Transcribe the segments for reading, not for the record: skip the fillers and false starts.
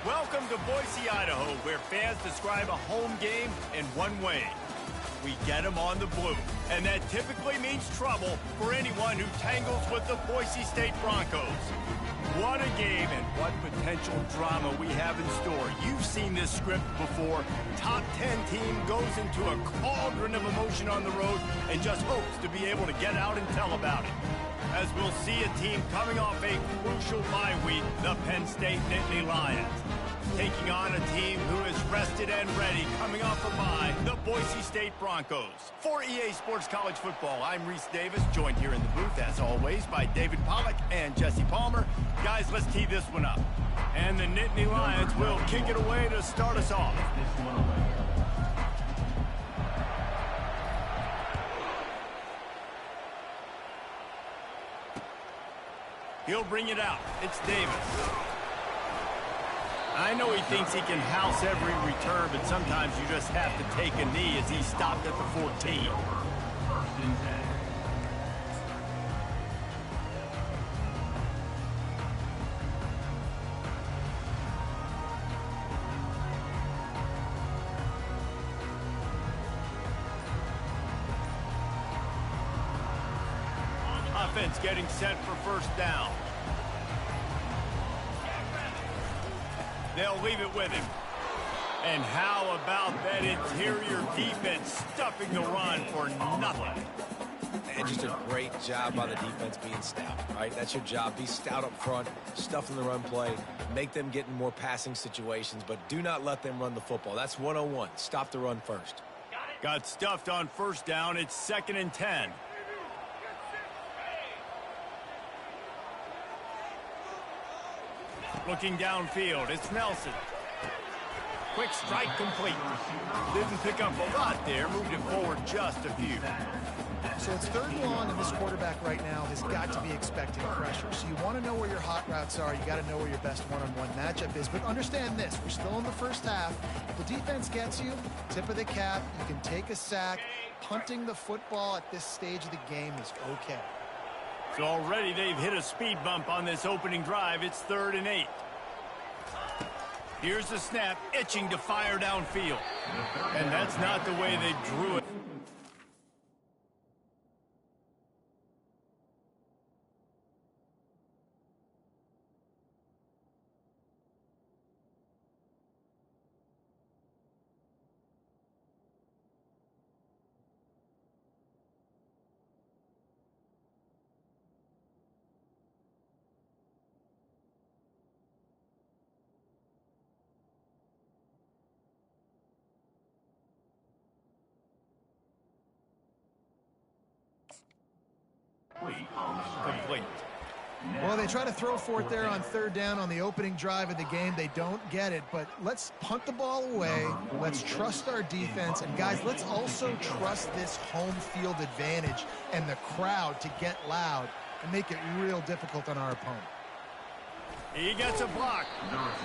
Welcome to Boise, Idaho, where fans describe a home game in one way. We get them on the blue, and that typically means trouble for anyone who tangles with the Boise State Broncos. What a game and what potential drama we have in store. You've seen this script before. Top 10 team goes into a cauldron of emotion on the road and just hopes to be able to get out and tell about it. As we'll see a team coming off a crucial bye week, the Penn State Nittany Lions, taking on a team who is rested and ready coming off a bye, the Boise State Broncos. For EA Sports College Football, I'm Reese Davis, joined here in the booth, as always, by David Pollack and Jesse Palmer. Guys, let's tee this one up. And the Nittany Lions will kick it away to start us off. He'll bring it out. It's Davis. I know he thinks he can house every return, but sometimes you just have to take a knee as he stopped at the 14. Offense getting set for first down. They'll leave it with him. And how about that interior defense stuffing the run for nothing? And just a great job by the defense being stout, right? That's your job. Be stout up front, stuff in the run play, make them get in more passing situations, but do not let them run the football. That's 101. Stop the run first. Got stuffed on first down. It's 2nd and 10. Looking downfield, it's Nelson. Quick strike complete. Didn't pick up a lot there, moved it forward just a few. So it's 3rd and long, and this quarterback right now has got to be expecting pressure. So you want to know where your hot routes are. You got to know where your best one-on-one matchup is. But understand this, we're still in the first half. If the defense gets you, tip of the cap, you can take a sack. Punting the football at this stage of the game is okay. So already they've hit a speed bump on this opening drive. It's 3rd and 8. Here's the snap, itching to fire downfield. And that's not the way they drew it. Complete. Well, they try to throw for it there on 3rd down on the opening drive of the game. They don't get it, but let's punt the ball away. Let's trust our defense. And, guys, let's also trust this home field advantage and the crowd to get loud and make it real difficult on our opponent. He gets a block.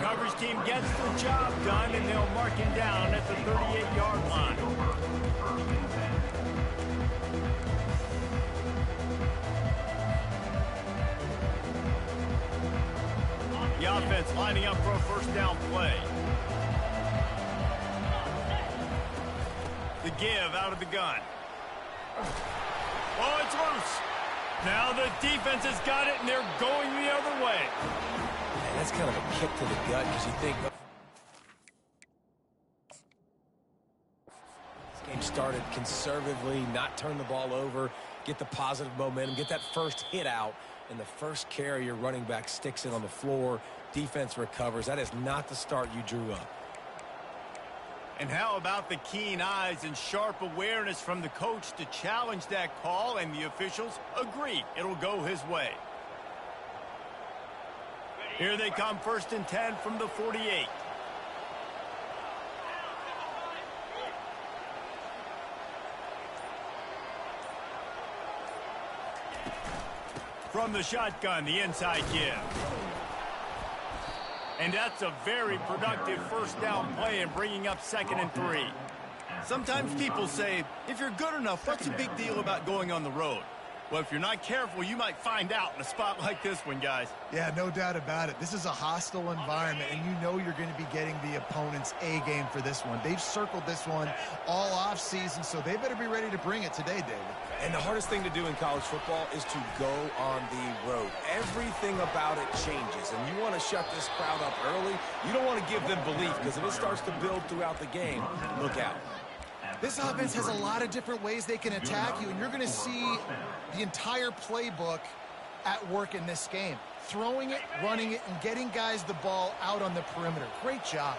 Coverage team gets the job done, and they'll mark him down at the 38-yard line. The offense lining up for a first down play. The give out of the gun. Oh, it's loose. Now the defense has got it, and they're going the other way. Man, that's kind of a kick to the gut because you think this game started conservatively, not turn the ball over, get the positive momentum, get that first hit out. And the first carry, your running back sticks it on the floor. Defense recovers. That is not the start you drew up. And how about the keen eyes and sharp awareness from the coach to challenge that call, and the officials agree it'll go his way. Here they come, 1st and 10 from the 48. From the shotgun, the inside give. And that's a very productive first down play and bringing up 2nd and 3. Sometimes people say, if you're good enough, what's the big deal about going on the road? Well, if you're not careful, you might find out in a spot like this one, guys. Yeah, no doubt about it. This is a hostile environment, and you know you're going to be getting the opponent's A game for this one. They've circled this one all offseason, so they better be ready to bring it today, David. And the hardest thing to do in college football is to go on the road. Everything about it changes, and you want to shut this crowd up early. You don't want to give them belief, because if it starts to build throughout the game, look out. This offense has a lot of different ways they can attack you, and you're going to see the entire playbook at work in this game. Throwing it, running it, and getting guys the ball out on the perimeter. Great job.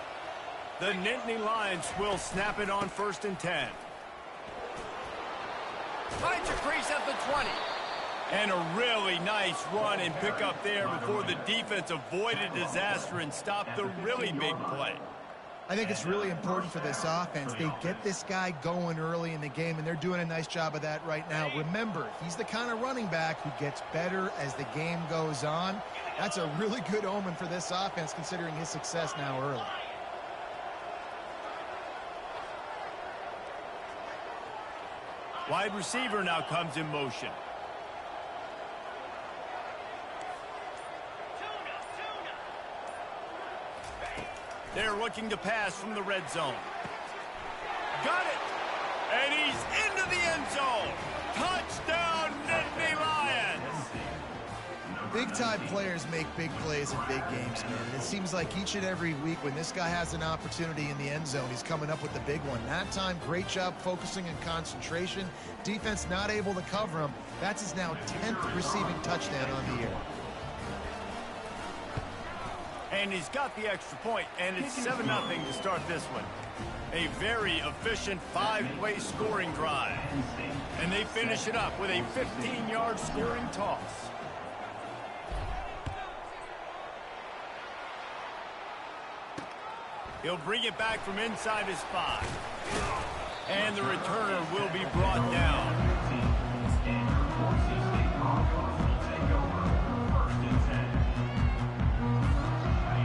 The Nittany Lions will snap it on 1st and 10. Finds a crease at the 20. And a really nice run and pick up there before the defense avoided disaster and stopped the really big play. I think it's really important for this offense. They get this guy going early in the game, and they're doing a nice job of that right now. Remember, he's the kind of running back who gets better as the game goes on. That's a really good omen for this offense, considering his success now early. Wide receiver now comes in motion. They're looking to pass from the red zone. Got it! And he's into the end zone! Touchdown, Nittany Lions! Big-time players make big plays in big games, man. And it seems like each and every week when this guy has an opportunity in the end zone, he's coming up with the big one. That time, great job focusing and concentration. Defense not able to cover him. That's his now 10th receiving touchdown on the year. And he's got the extra point, and it's 7-0 to start this one. A very efficient 5-play scoring drive. And they finish it up with a 15-yard scoring toss. He'll bring it back from inside his 5. And the returner will be brought down.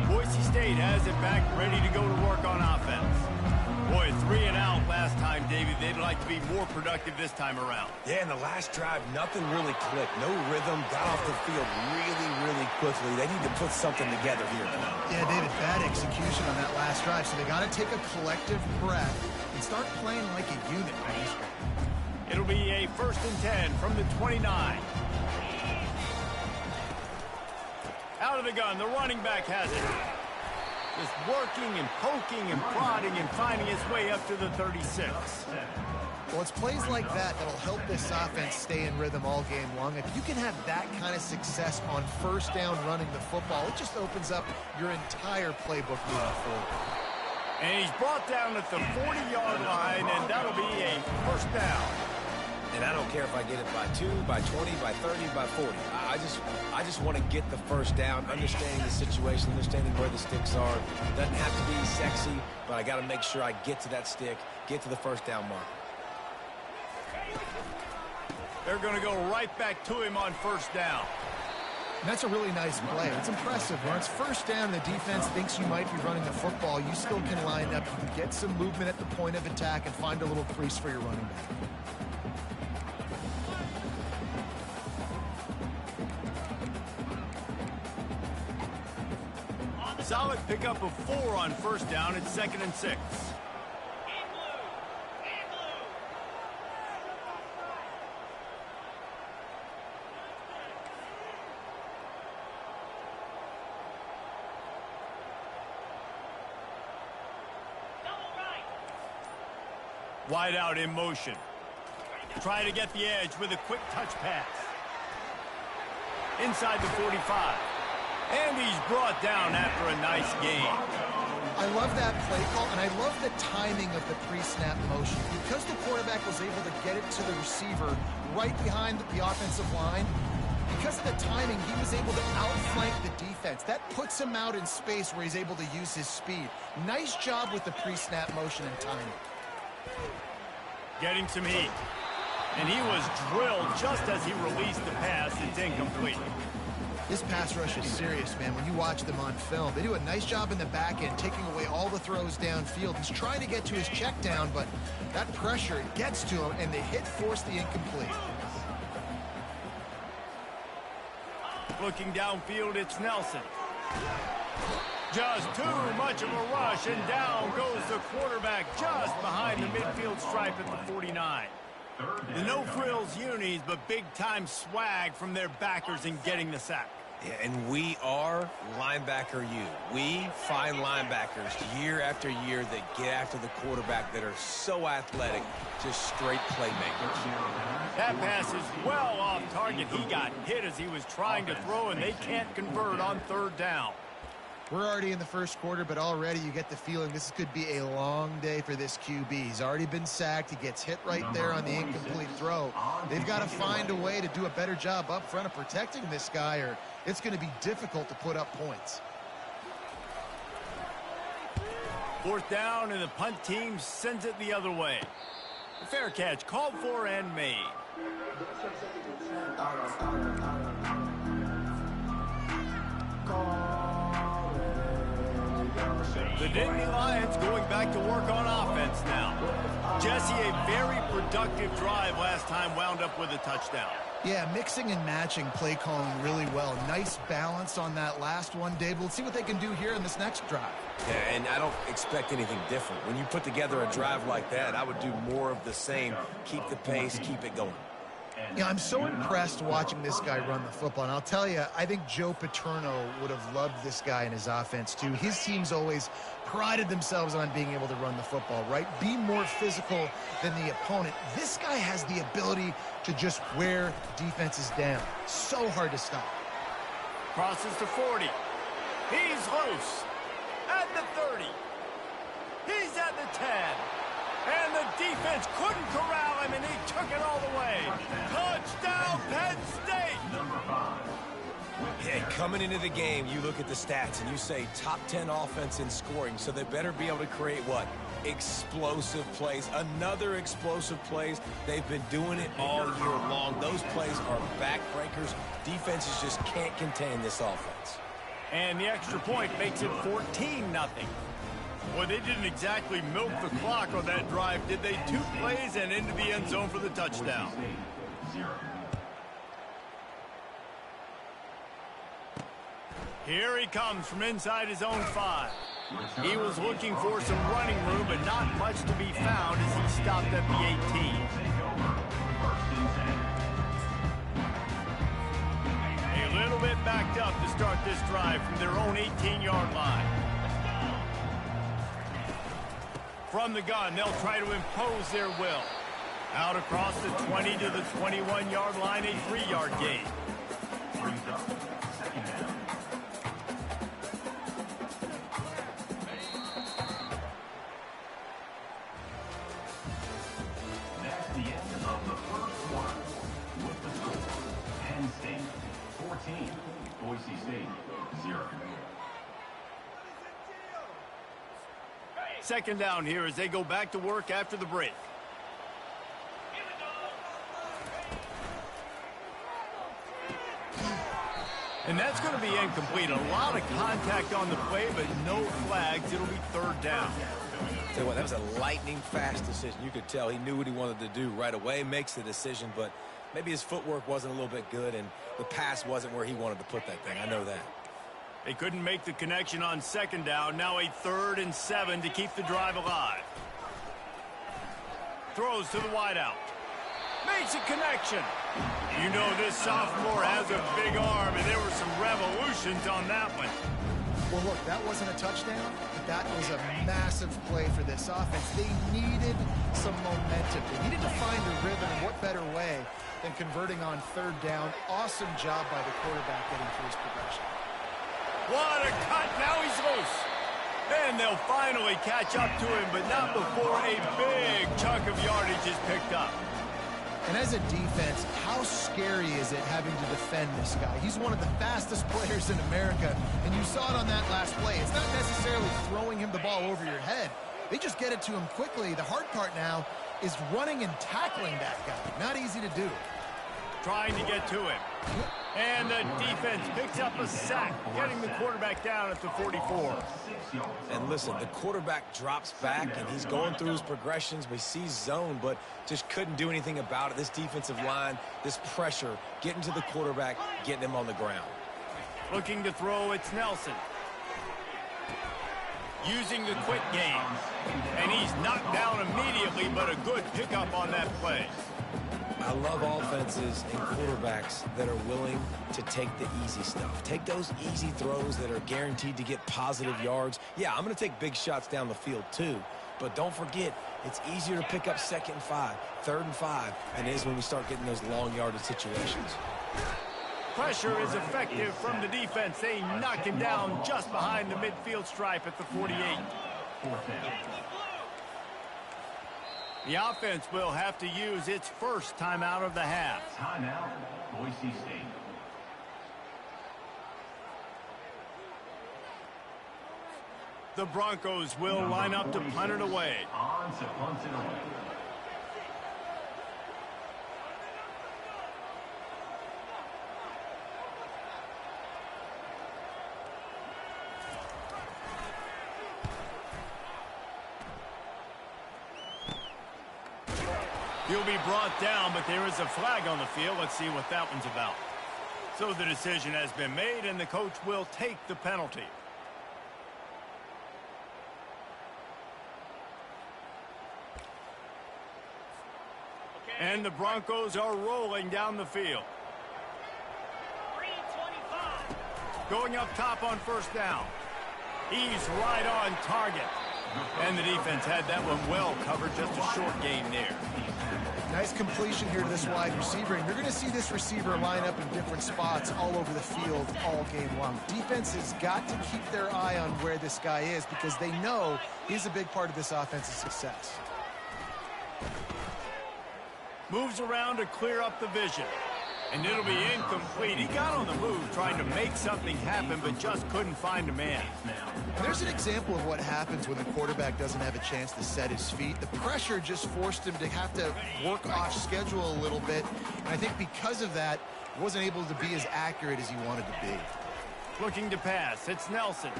Boise State has it back, ready to go to work on offense. Boy, 3 and out last time, David. They'd like to be more productive this time around. Yeah, in the last drive, nothing really clicked. No rhythm, got off the field really quickly. They need to put something together here. Yeah, David, bad execution on that last drive, so they got to take a collective breath and start playing like a unit. It'll be a 1st and 10 from the 29. Out of the gun, the running back has it. Just working and poking and prodding and finding his way up to the 36. Well, it's plays like that that'll help this offense stay in rhythm all game long. If you can have that kind of success on 1st down running the football, it just opens up your entire playbook moving forward. And he's brought down at the 40-yard line, and that'll be a 1st down. And I don't care if I get it by 2, by 20, by 30, by 40. I just want to get the 1st down, understanding the situation, understanding where the sticks are. Doesn't have to be sexy, but I got to make sure I get to that stick, get to the 1st down mark. They're going to go right back to him on 1st down. And that's a really nice play. It's impressive. When it's 1st down, the defense thinks you might be running the football. You still can line up. You can get some movement at the point of attack and find a little crease for your running back. Solid pickup of 4 on 1st down. It's 2nd and 6. Wide out in motion. Try to get the edge with a quick touch pass. Inside the 45. And he's brought down after a nice gain. I love that play call, and I love the timing of the pre-snap motion. Because the quarterback was able to get it to the receiver right behind the offensive line, because of the timing, he was able to outflank the defense. That puts him out in space where he's able to use his speed. Nice job with the pre-snap motion and timing. Getting some heat. And he was drilled just as he released the pass. It's incomplete. This pass rush is serious, man. When you watch them on film, they do a nice job in the back end, taking away all the throws downfield. He's trying to get to his check down, but that pressure gets to him, and the hit forced the incomplete. Looking downfield, it's Nelson. Just too much of a rush, and down goes the quarterback just behind the midfield stripe at the 49. The no-frills unis, but big-time swag from their backers in getting the sack. Yeah, and we are linebacker U. We find linebackers year after year that get after the quarterback that are so athletic, just straight playmakers. That pass is well off target. He got hit as he was trying to throw, and they can't convert on third down. We're already in the first quarter, but already you get the feeling this could be a long day for this QB. He's already been sacked. He gets hit right there on the incomplete throw. They've got to find a way to do a better job up front of protecting this guy, or it's going to be difficult to put up points. Fourth down, and the punt team sends it the other way. The fair catch called for and made. The Nittany Lions going back to work on offense now. Jesse, a very productive drive last time, wound up with a touchdown. Yeah, mixing and matching play calling really well. Nice balance on that last one, Dave. Let's see what they can do here in this next drive. Yeah, and I don't expect anything different. When you put together a drive like that, I would do more of the same. Keep the pace, keep it going. Yeah, I'm so impressed watching this guy run the football. And I'll tell you, I think Joe Paterno would have loved this guy in his offense, too. His teams always prided themselves on being able to run the football, right? Be more physical than the opponent. This guy has the ability to just wear defenses down. So hard to stop. Crosses to 40. He's loose. At the 30. He's at the 10. And the defense couldn't corral him, and he took it all the way. Touchdown, Penn State! Yeah, coming into the game, you look at the stats and you say top 10 offense in scoring, so they better be able to create what? Explosive plays. Another explosive plays. They've been doing it all year long. Those plays are backbreakers. Defenses just can't contain this offense. And the extra point makes it 14-0. Well, they didn't exactly milk the clock on that drive, did they? 2 plays and into the end zone for the touchdown. Here he comes from inside his own 5. He was looking for some running room, but not much to be found as he stopped at the 18. A little bit backed up to start this drive from their own 18-yard line. From the gun, they'll try to impose their will. Out across the 20 to the 21-yard line, a 3-yard gain. That's the end of the first quarter. With the score, Penn State 14, Boise State 0. Second down here as they go back to work after the break. And that's going to be incomplete. A lot of contact on the play, but no flags. It'll be third down. Tell you what, that was a lightning-fast decision. You could tell he knew what he wanted to do right away, makes the decision, but maybe his footwork wasn't a little bit good, and the pass wasn't where he wanted to put that thing. I know that. They couldn't make the connection on second down. Now a 3rd and 7 to keep the drive alive. Throws to the wideout. Makes a connection. You know this sophomore has a big arm, and there were some revolutions on that one. Well, look, that wasn't a touchdown, but that was a massive play for this offense. They needed some momentum. They needed to find a rhythm, and what better way than converting on third down. Awesome job by the quarterback getting through his progression. What a cut. Now he's loose. And they'll finally catch up to him, but not before a big chunk of yardage is picked up. And as a defense, how scary is it having to defend this guy? He's one of the fastest players in America, and you saw it on that last play. It's not necessarily throwing him the ball over your head. They just get it to him quickly. The hard part now is running and tackling that guy. Not easy to do. Trying to get to him. And the defense picks up a sack, getting the quarterback down at the 44. And listen, the quarterback drops back, and he's going through his progressions. We see zone, but just couldn't do anything about it. This defensive line, this pressure, getting to the quarterback, getting him on the ground. Looking to throw, it's Nelson. Using the quick game. And he's knocked down immediately, but a good pickup on that play. I love offenses and quarterbacks that are willing to take the easy stuff. Take those easy throws that are guaranteed to get positive yards. Yeah, I'm going to take big shots down the field too. But don't forget, it's easier to pick up 2nd and 5, 3rd and 5 than it is when we start getting those long yardage situations. Pressure is effective from the defense. They knock him down just behind the midfield stripe at the 48. The offense will have to use its first timeout of the half. Timeout, Boise State. The Broncos will line up to punt it away. On to punt it away. He'll be brought down, but there is a flag on the field. Let's see what that one's about. So the decision has been made, and the coach will take the penalty. And the Broncos are rolling down the field. Going up top on first down. He's right on target. And the defense had that one well covered, just a short gain there. Nice completion here to this wide receiver, and you're going to see this receiver line up in different spots all over the field all game long. Defense has got to keep their eye on where this guy is because they know he's a big part of this offense's success. Moves around to clear up the vision. And it'll be incomplete. He got on the move trying to make something happen, but just couldn't find a man. And there's an example of what happens when the quarterback doesn't have a chance to set his feet. The pressure just forced him to have to work off schedule a little bit. And I think because of that, he wasn't able to be as accurate as he wanted to be. Looking to pass. It's Nelson.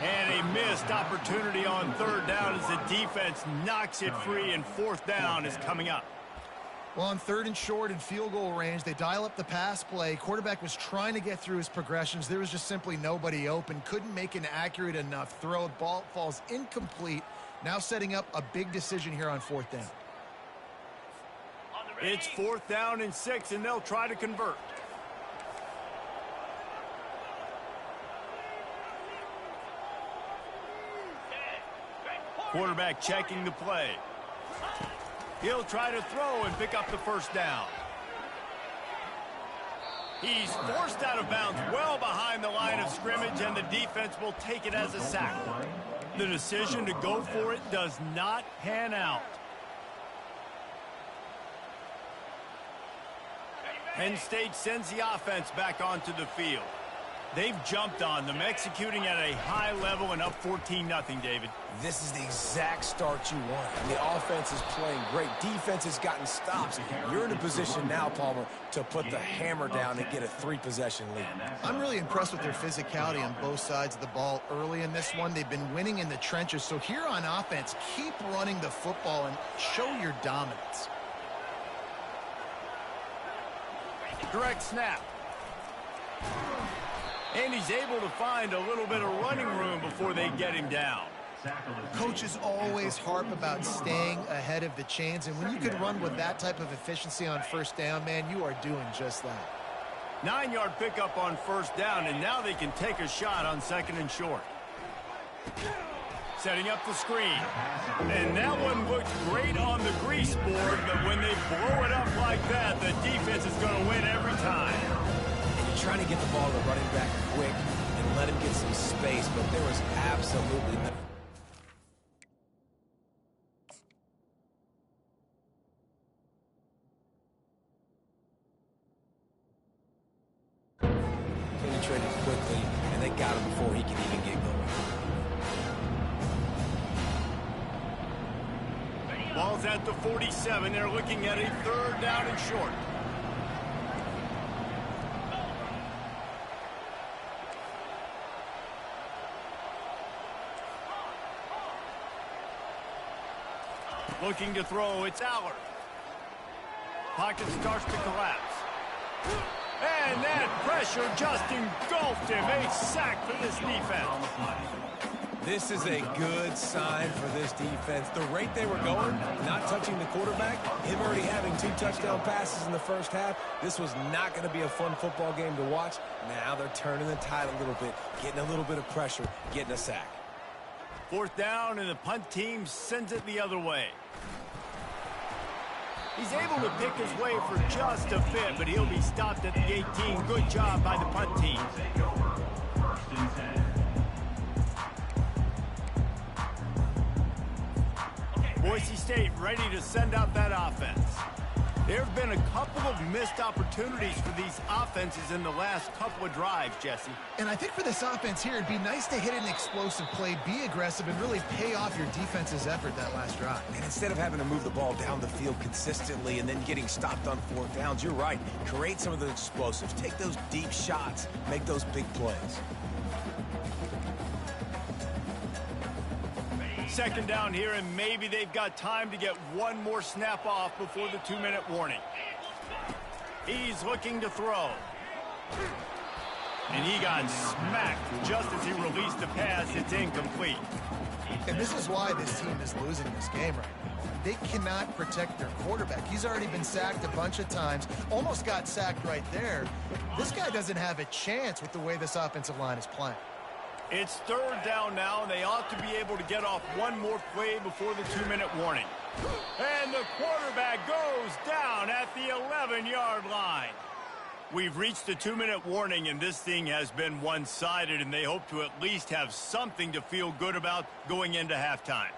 And a missed opportunity on 3rd down as the defense knocks it free, and 4th down is coming up. Well, on 3rd and short and field goal range, they dial up the pass play. Quarterback was trying to get through his progressions. There was just simply nobody open. Couldn't make an accurate enough throw. Ball falls incomplete. Now setting up a big decision here on 4th down. It's 4th down and 6, and they'll try to convert. Quarterback checking the play. He'll try to throw and pick up the 1st down. He's forced out of bounds well behind the line of scrimmage, and the defense will take it as a sack. The decision to go for it does not pan out. Penn State sends the offense back onto the field. They've jumped on them, executing at a high level and up 14-0, David. This is the exact start you want. And the offense is playing great. Defense has gotten stops. You're in a position now, Palmer, to put the hammer down and get a 3-possession lead. I'm really impressed with their physicality on both sides of the ball early in this one. They've been winning in the trenches. So here on offense, keep running the football and show your dominance. Direct snap. And he's able to find a little bit of running room before they get him down. Coaches always harp about staying ahead of the chains, and when you can run with that type of efficiency on 1st down, man, you are doing just that. 9-yard pickup on 1st down, and now they can take a shot on 2nd and short. Setting up the screen. And that one looks great on the grease board, but when they blow it up like that, the defense is going to win every time. Trying to get the ball to the running back quick and let him get some space, but there was absolutely no. Penetrated quickly, and they got him before he could even get going. Ball's at the 47. They're looking at a 3rd down and short. Looking to throw, it's Allard. Pocket starts to collapse. And that pressure just engulfed him. A sack for this defense. This is a good sign for this defense. The rate they were going, not touching the quarterback, him already having 2 touchdown passes in the first half, this was not going to be a fun football game to watch. Now they're turning the tide a little bit, getting a little bit of pressure, getting a sack. 4th down, and the punt team sends it the other way. He's able to pick his way for just a bit, but he'll be stopped at the 18. Good job by the punt team. First and 10. Boise State ready to send out that offense. There have been a couple of missed opportunities for these offenses in the last couple of drives, Jesse. And I think for this offense here, it'd be nice to hit an explosive play, be aggressive, and really pay off your defense's effort that last drive. And instead of having to move the ball down the field consistently and then getting stopped on 4th downs, you're right. Create some of the explosives. Take those deep shots. Make those big plays. 2nd down here, and maybe they've got time to get one more snap off before the 2-minute warning. He's looking to throw. And he got smacked just as he released the pass. It's incomplete. And this is why this team is losing this game right now. They cannot protect their quarterback. He's already been sacked a bunch of times, almost got sacked right there. This guy doesn't have a chance with the way this offensive line is playing. It's 3rd down now, and they ought to be able to get off one more play before the 2-minute warning. And the quarterback goes down at the 11-yard line. We've reached the 2-minute warning, and this thing has been one-sided, and they hope to at least have something to feel good about going into halftime.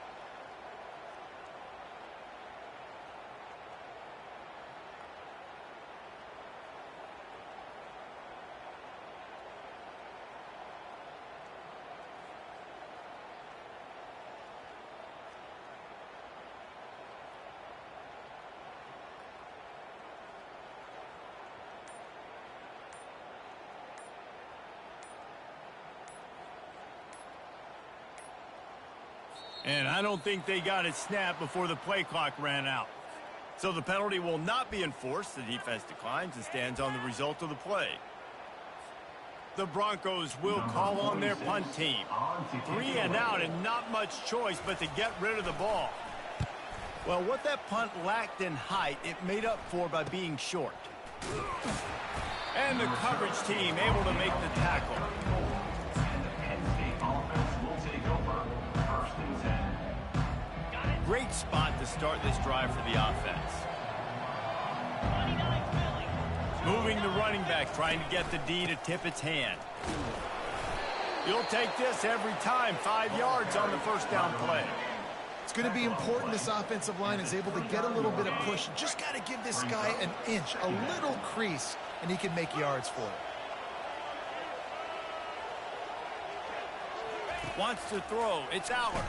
And I don't think they got it snapped before the play clock ran out. So the penalty will not be enforced. The defense declines and stands on the result of the play. The Broncos will call on their punt team. 3 and out, and not much choice but to get rid of the ball. Well, what that punt lacked in height, it made up for by being short. And the coverage team able to make the tackle. Great spot to start this drive for the offense. Moving the running back, trying to get the D to tip its hand. You'll take this every time. 5 yards on the 1st down play. It's going to be important this offensive line is able to get a little bit of push. Just got to give this guy an inch, a little crease, and he can make yards for it. Wants to throw. It's Aller.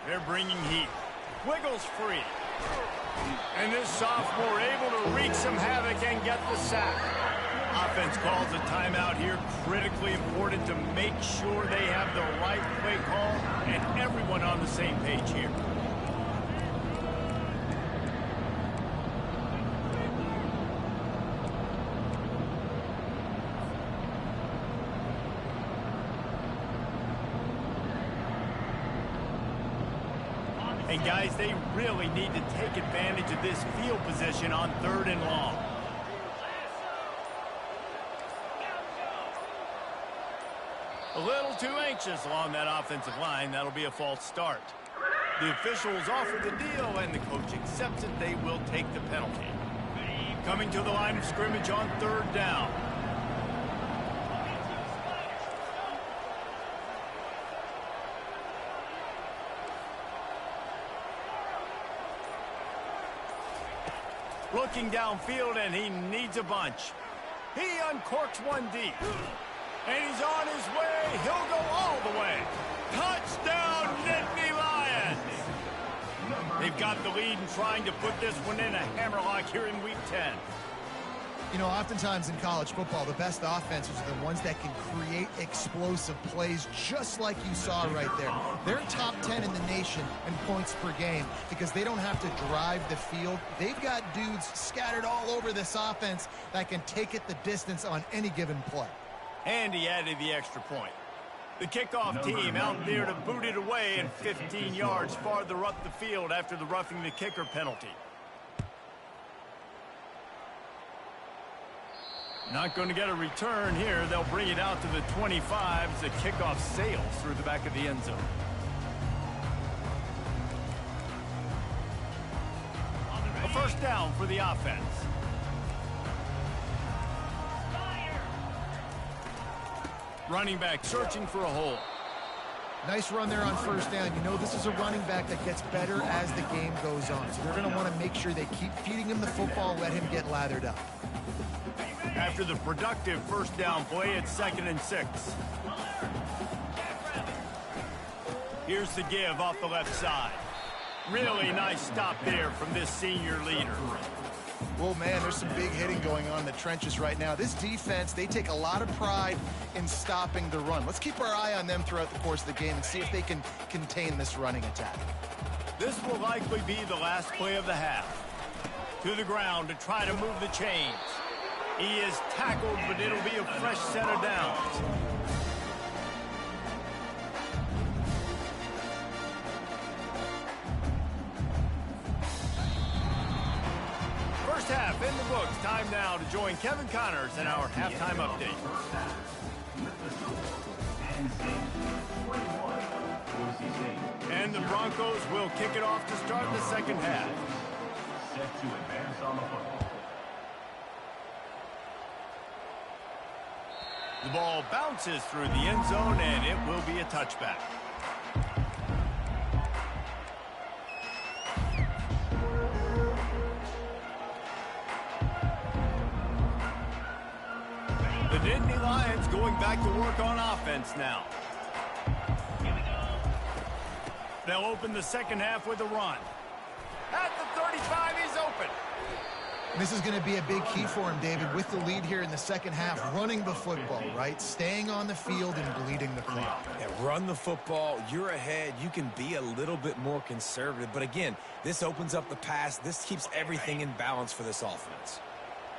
They're bringing heat. Wiggles free. And this sophomore able to wreak some havoc and get the sack. Offense calls a timeout here. Critically important to make sure they have the right play call and everyone on the same page here. And guys, they really need to take advantage of this field position on 3rd and long. A little too anxious along that offensive line. That'll be a false start. The officials offer the deal, and the coach accepts it. They will take the penalty. Coming to the line of scrimmage on 3rd down. Looking downfield, and he needs a bunch. He uncorks one deep. And he's on his way. He'll go all the way. Touchdown, Nittany Lions! They've got the lead and trying to put this one in a hammerlock here in Week 10. You know, oftentimes in college football, the best offenses are the ones that can create explosive plays, just like you saw right there. They're top 10 in the nation in points per game because they don't have to drive the field. They've got dudes scattered all over this offense that can take it the distance on any given play. And he added the extra point. The kickoff team out there to boot it away and 15 yards farther up the field after the roughing the kicker penalty. Not going to get a return here. They'll bring it out to the 25 as the kickoff sails through the back of the end zone. A first down for the offense. Running back searching for a hole. Nice run there on first down. You know, this is a running back that gets better as the game goes on. So they're going to want to make sure they keep feeding him the football, let him get lathered up. After the productive first down play, it's 2nd and 6. Here's the give off the left side. Really nice stop there from this senior leader. Well, man, there's some big hitting going on in the trenches right now. This defense, they take a lot of pride in stopping the run. Let's keep our eye on them throughout the course of the game and see if they can contain this running attack. This will likely be the last play of the half. To the ground to try to move the chains. He is tackled, but it'll be a fresh set of downs. First half in the books. Time now to join Kevin Connors in our halftime update. And the Broncos will kick it off to start the second half. Set to advance on the football. The ball bounces through the end zone, and it will be a touchback. The Nittany Lions going back to work on offense now. They'll open the second half with a run. At the 35, he's open. This is going to be a big key for him, David, with the lead here in the second half, running the football, right? Staying on the field and bleeding the clock. Yeah, run the football. You're ahead. You can be a little bit more conservative. But again, this opens up the pass. This keeps everything in balance for this offense.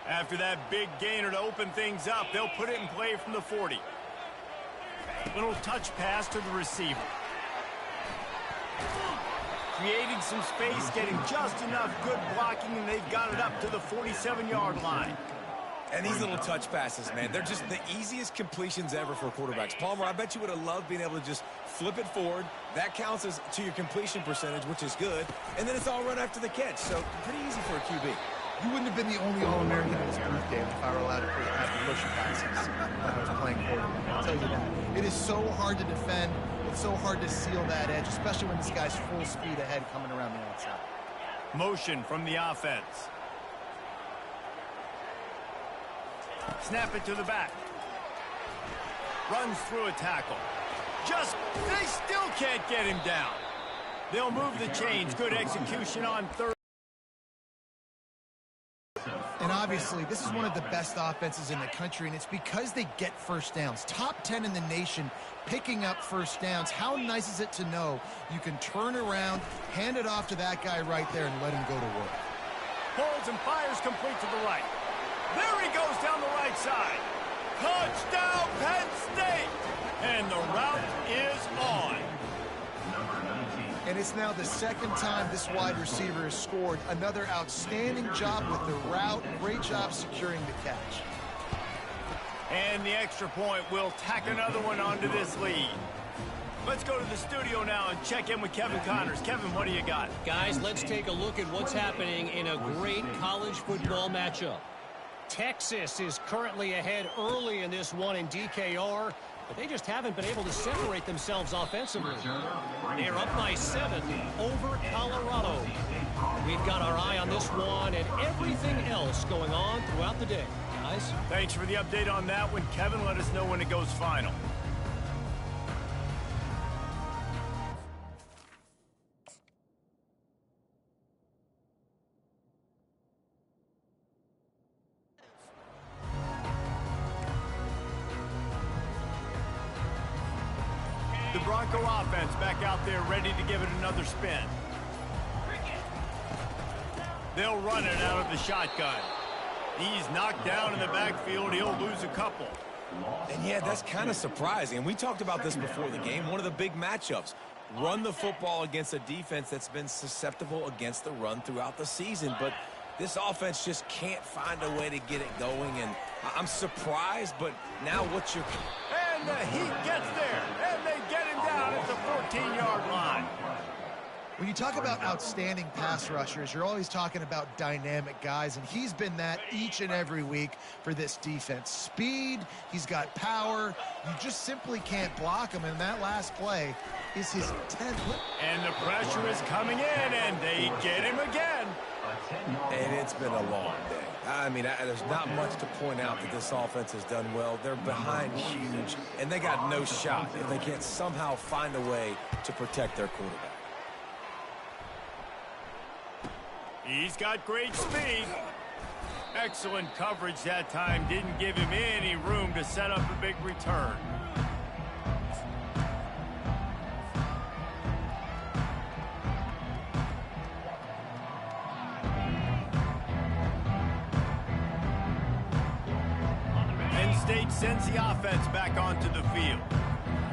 After that big gainer to open things up, they'll put it in play from the 40. Little touch pass to the receiver. Creating some space, getting just enough good blocking, and they've got it up to the 47-yard line. And these little touch passes, man, they're just the easiest completions ever for quarterbacks. Palmer, I bet you would have loved being able to just flip it forward. That counts as to your completion percentage, which is good. And then it's all run after the catch, so pretty easy for a QB. You wouldn't have been the only All-American in this booth, David, if I were allowed to have the push passes when I was playing quarterback. I'll tell you that. It is so hard to defend. It's so hard to seal that edge, especially when this guy's full speed ahead coming around the outside. Motion from the offense. Snap it to the back. Runs through a tackle. They still can't get him down. They'll move the chains. Good execution on third. And obviously, this is one of the best offenses in the country, and it's because they get first downs. Top 10 in the nation picking up first downs. How nice is it to know you can turn around, hand it off to that guy right there, and let him go to work. Pulls and fires complete to the right. There he goes down the right side. Touchdown, Penn State! And the route is on. And it's now the second time this wide receiver has scored. Another outstanding job with the route. Great job securing the catch. And the extra point will tack another one onto this lead. Let's go to the studio now and check in with Kevin Connors. Kevin, what do you got? Guys, let's take a look at what's happening in a great college football matchup. Texas is currently ahead early in this one in DKR, but they just haven't been able to separate themselves offensively. They're up by 7 over Colorado. We've got our eye on this one and everything else going on throughout the day. Guys? Thanks for the update on that one. Kevin, let us know when it goes final. Bronco offense back out there ready to give it another spin. They'll run it out of the shotgun. He's knocked down in the backfield. He'll lose a couple. And yeah, that's kind of surprising. And we talked about this before the game. One of the big matchups. Run the football against a defense that's been susceptible against the run throughout the season. But this offense just can't find a way to get it going. And I'm surprised, but now what's your... And the Heat gets there. And they get him down at the 14-yard line. When you talk about outstanding pass rushers, you're always talking about dynamic guys, and he's been that each and every week for this defense. Speed, he's got power. You just simply can't block him, and that last play is his 10th. And the pressure is coming in, and they get him again. And it's been a long day. I mean, there's not much to point out that this offense has done well. They're behind huge, and they got no shot if they can't somehow find a way to protect their quarterback. He's got great speed. Excellent coverage that time. Didn't give him any room to set up a big return. Penn State sends the offense back onto the field.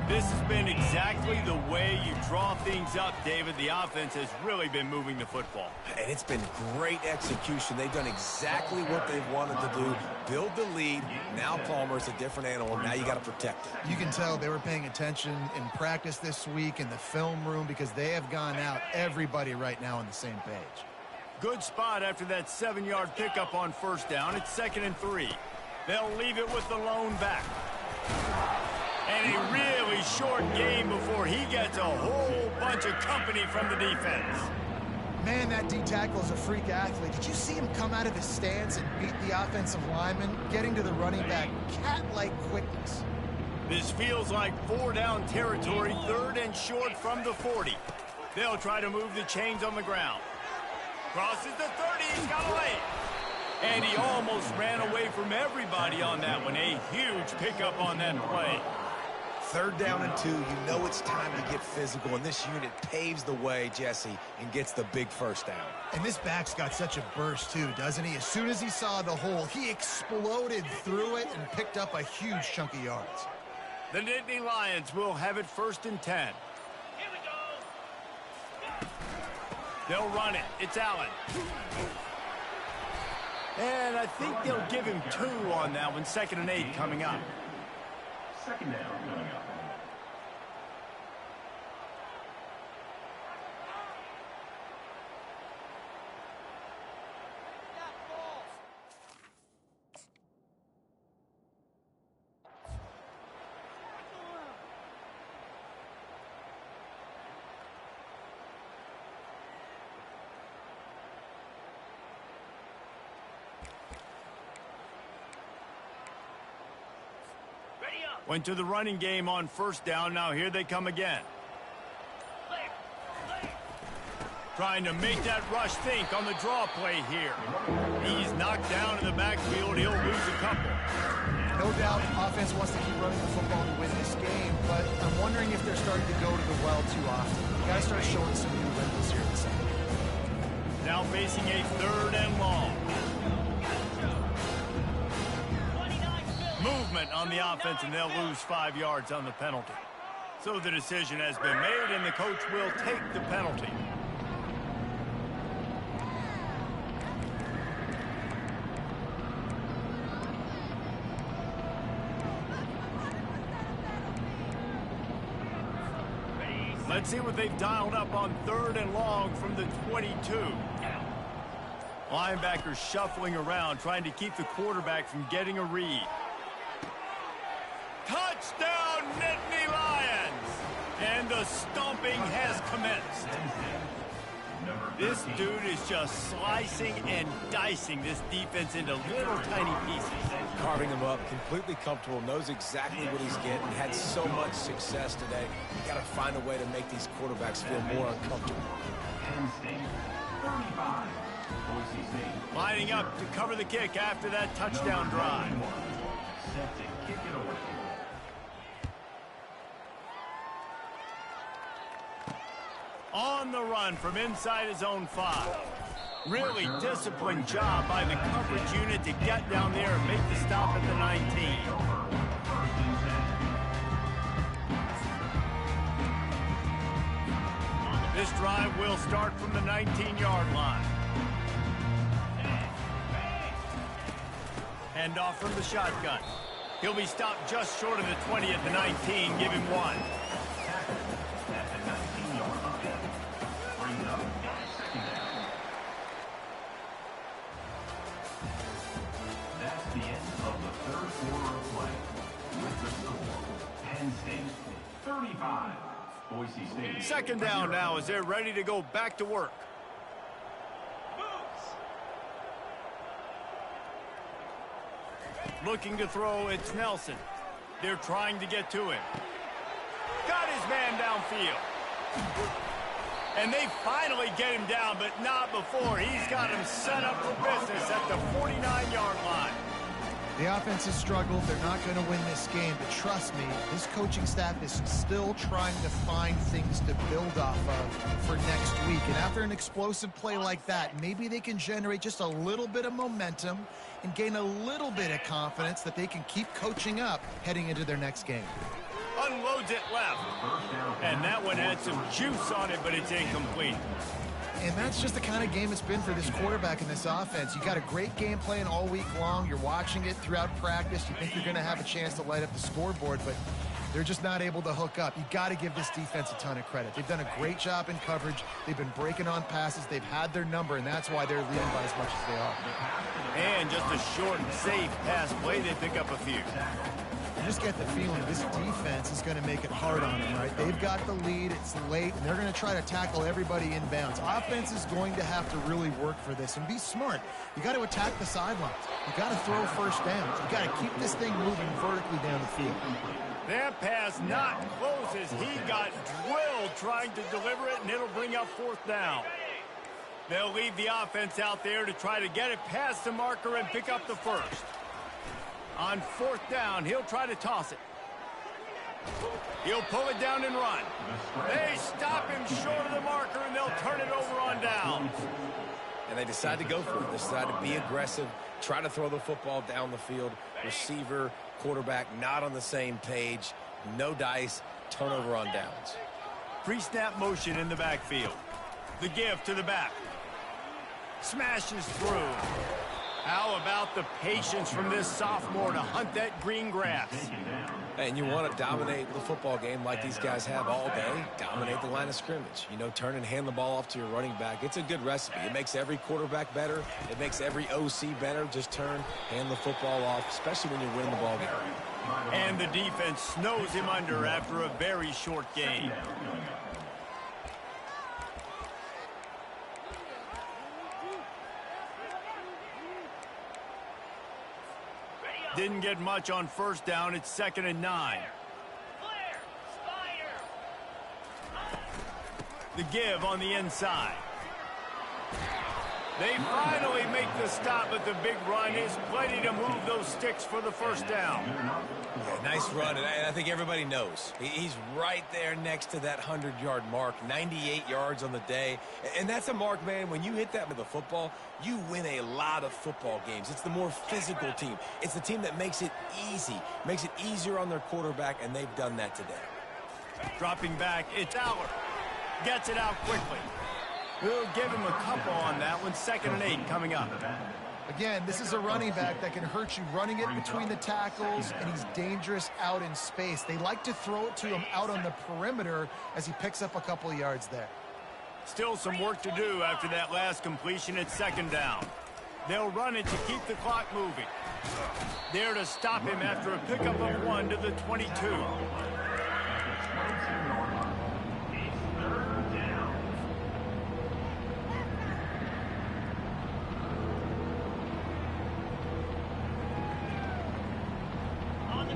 This has been exactly the way you draw things up, David. The offense has really been moving the football. And it's been great execution. They've done exactly what they've wanted to do. Build the lead. Now Palmer's a different animal. Now you got to protect it. You can tell they were paying attention in practice this week in the film room because they have gone out, everybody right now on the same page. Good spot after that 7-yard pickup on first down. It's 2nd and 3. They'll leave it with the lone back. And a really short game before he gets a whole bunch of company from the defense. Man, that D-tackle is a freak athlete. Did you see him come out of his stance and beat the offensive lineman, getting to the running back? Cat-like quickness. This feels like 4-down territory, 3rd and short from the 40. They'll try to move the chains on the ground. Crosses the 30, he's got a lane. And he almost ran away from everybody on that one. A huge pickup on that play. 3rd down and 2, you know it's time to get physical, and this unit paves the way, Jesse, and gets the big first down. And this back's got such a burst, too, doesn't he? As soon as he saw the hole, he exploded through it and picked up a huge chunk of yards. The Nittany Lions will have it 1st and 10. Here we go. They'll run it. It's Allen. And I think they'll give him 2 on that one. 2nd and 8 coming up. 2nd down coming up. Went to the running game on first down. Now here they come again. Trying to make that rush think on the draw play here. He's knocked down in the backfield. He'll lose a couple. No doubt offense wants to keep running the football to win this game, but I'm wondering if they're starting to go to the well too often. You got to start showing some new wrinkles here in the second. Now facing a 3rd and long. Movement on the offense, and they'll lose 5 yards on the penalty. So the decision has been made, and the coach will take the penalty. Let's see what they've dialed up on 3rd and long from the 22. Linebackers shuffling around, trying to keep the quarterback from getting a read. Touchdown, Nittany Lions! And the stomping has commenced. This dude is just slicing and dicing this defense into little tiny pieces. Carving him up, completely comfortable, knows exactly what he's getting, had so much success today. You got to find a way to make these quarterbacks feel more uncomfortable. Penn State, 35. Boise State. Lining up to cover the kick after that touchdown drive. Set to kick it away. On the run from inside his own 5. Really disciplined job by the coverage unit to get down there and make the stop at the 19. This drive will start from the 19-yard line. Hand off from the shotgun. He'll be stopped just short of the 20 at the 19. Give him 1. That's the end of the third quarter of play. With the score, Penn State 35, Boise State. Second down now as they're ready to go back to work. Looking to throw, it's Nelson. They're trying to get to him. Got his man downfield. And they finally get him down, but not before. He's got him set up for business at the 49-yard line. The offense has struggled. They're not going to win this game, but trust me, this coaching staff is still trying to find things to build off of for next week. And after an explosive play like that, maybe they can generate just a little bit of momentum and gain a little bit of confidence that they can keep coaching up heading into their next game. Unloads it left. And that one had some juice on it, but it's incomplete. And that's just the kind of game it's been for this quarterback in this offense. You got a great game plan all week long. You're watching it throughout practice. You think you're going to have a chance to light up the scoreboard, but they're just not able to hook up. You got to give this defense a ton of credit. They've done a great job in coverage. They've been breaking on passes. They've had their number, and that's why they're leading by as much as they are. And just a short and safe pass play. They pick up a few. You just get the feeling this defense is going to make it hard on them, right? They've got the lead. It's late, and they're going to try to tackle everybody inbounds. Offense is going to have to really work for this and be smart. You got to attack the sidelines. You got to throw first downs. You got to keep this thing moving vertically down the field. That pass not close as he got drilled trying to deliver it, and it'll bring up 4th down. They'll leave the offense out there to try to get it past the marker and pick up the first. On 4th down, he'll try to toss it. He'll pull it down and run. They stop him short of the marker, and they'll turn it over on downs. And they decide to go for it. They decide to be aggressive, try to throw the football down the field. Receiver, quarterback, not on the same page. No dice, turnover on downs. Pre-snap motion in the backfield. The give to the back. Smashes through. How about the patience from this sophomore to hunt that green grass? And you want to dominate the football game like these guys have all day. Dominate the line of scrimmage. You know, turn and hand the ball off to your running back. It's a good recipe. It makes every quarterback better. It makes every OC better. Just turn, hand the football off, especially when you're winning the ball game. And the defense snows him under after a very short game. Didn't get much on 1st down. It's 2nd and 9. The give on the inside. They finally make the stop, but the big run is plenty to move those sticks for the 1st down. Yeah, nice run, and I think everybody knows. He's right there next to that 100-yard mark, 98 yards on the day. And that's a mark, man, when you hit that with a football, you win a lot of football games. It's the more physical team. It's the team that makes it easy, makes it easier on their quarterback, and they've done that today. Dropping back, it's Aller. Gets it out quickly. We'll give him a couple on that one. 2nd and 8 coming up. Again, this is a running back that can hurt you running it between the tackles, and he's dangerous out in space. They like to throw it to him out on the perimeter as he picks up a couple of yards there. Still some work to do after that last completion at 2nd down. They'll run it to keep the clock moving. There to stop him after a pickup of 1 to the 22.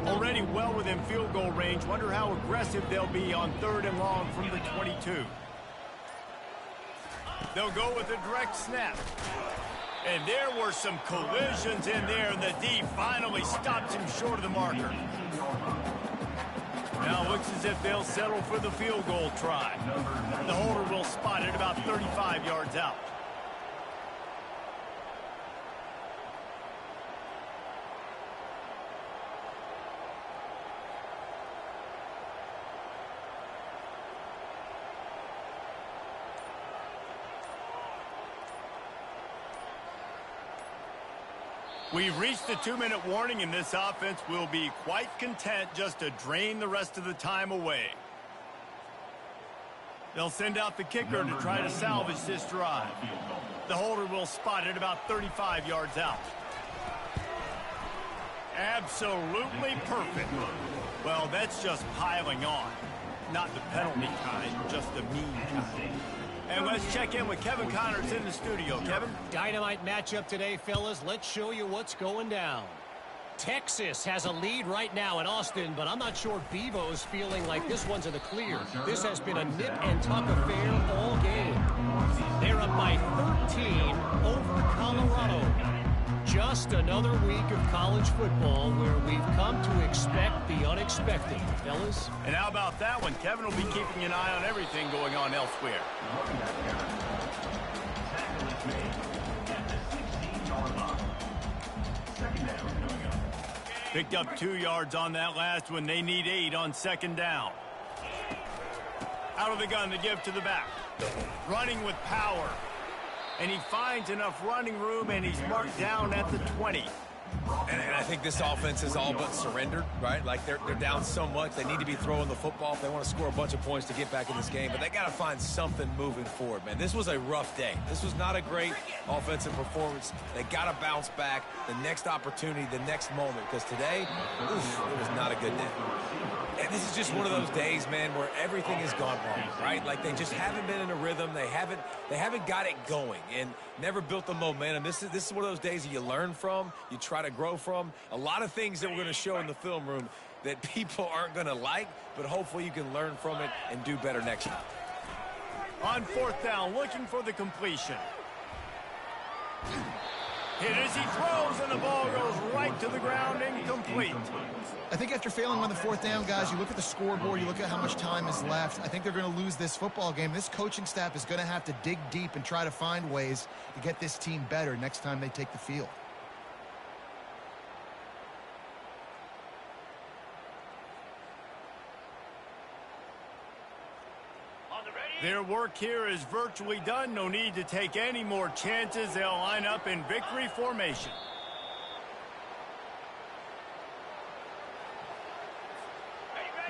Already well within field goal range. Wonder how aggressive they'll be on 3rd and long from the 22. They'll go with a direct snap. And there were some collisions in there, and the D finally stops him short of the marker. Now it looks as if they'll settle for the field goal try. The holder will spot it about 35 yards out. We've reached the 2-minute warning, and this offense will be quite content just to drain the rest of the time away. They'll send out the kicker to try to salvage this drive. The holder will spot it about 35 yards out. Absolutely perfect. Well, that's just piling on. Not the penalty kind, just the mean kind. And let's check in with Kevin Connors in the studio. Kevin? Dynamite matchup today, fellas. Let's show you what's going down. Texas has a lead right now in Austin, but I'm not sure Bevo's feeling like this one's in the clear. This has been a nip-and-tuck affair all game. They're up by 13 over Colorado. Just another week of college football where we've come to expect the unexpected, fellas. And how about that one? Kevin will be keeping an eye on everything going on elsewhere. Picked up 2 yards on that last one. They need 8 on second down. Out of the gun to give to the back. Running with power. And he finds enough running room, and he's marked down at the 20. And I think this offense is all but surrendered, right? Like they're down so much. They need to be throwing the football if they want to score a bunch of points to get back in this game. But they got to find something moving forward, man. This was a rough day. This was not a great offensive performance. They got to bounce back the next opportunity, the next moment. Because today, it was not a good day. And this is just one of those days, man, where everything has gone wrong, right? Like they just haven't been in a rhythm. They haven't got it going and never built the momentum. This is one of those days that you learn from, you try to grow from. A lot of things that we're going to show in the film room that people aren't going to like, but hopefully you can learn from it and do better next time. On fourth down, looking for the completion. Hit as he throws, and the ball goes right to the ground, incomplete. I think after failing on the fourth down, guys, you look at the scoreboard, you look at how much time is left. I think they're going to lose this football game. This coaching staff is going to have to dig deep and try to find ways to get this team better next time they take the field. Their work here is virtually done. No need to take any more chances. They'll line up in victory formation.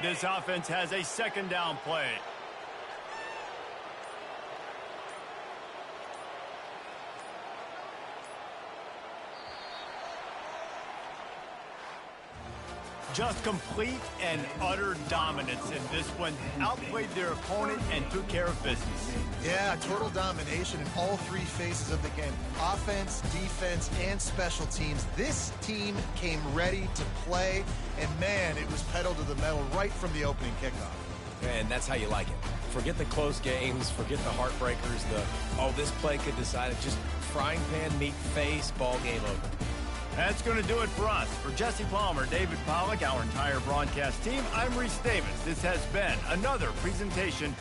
This offense has a second down play. Just complete and utter dominance in this one. Outplayed their opponent and took care of business. Yeah, total domination in all three phases of the game. Offense, defense, and special teams. This team came ready to play, and man, it was pedal to the metal right from the opening kickoff. And that's how you like it. Forget the close games, forget the heartbreakers, this play could decide it. Just frying pan, meat face, ball game over. That's going to do it for us. For Jesse Palmer, David Pollack, our entire broadcast team, I'm Reese Davis. This has been another presentation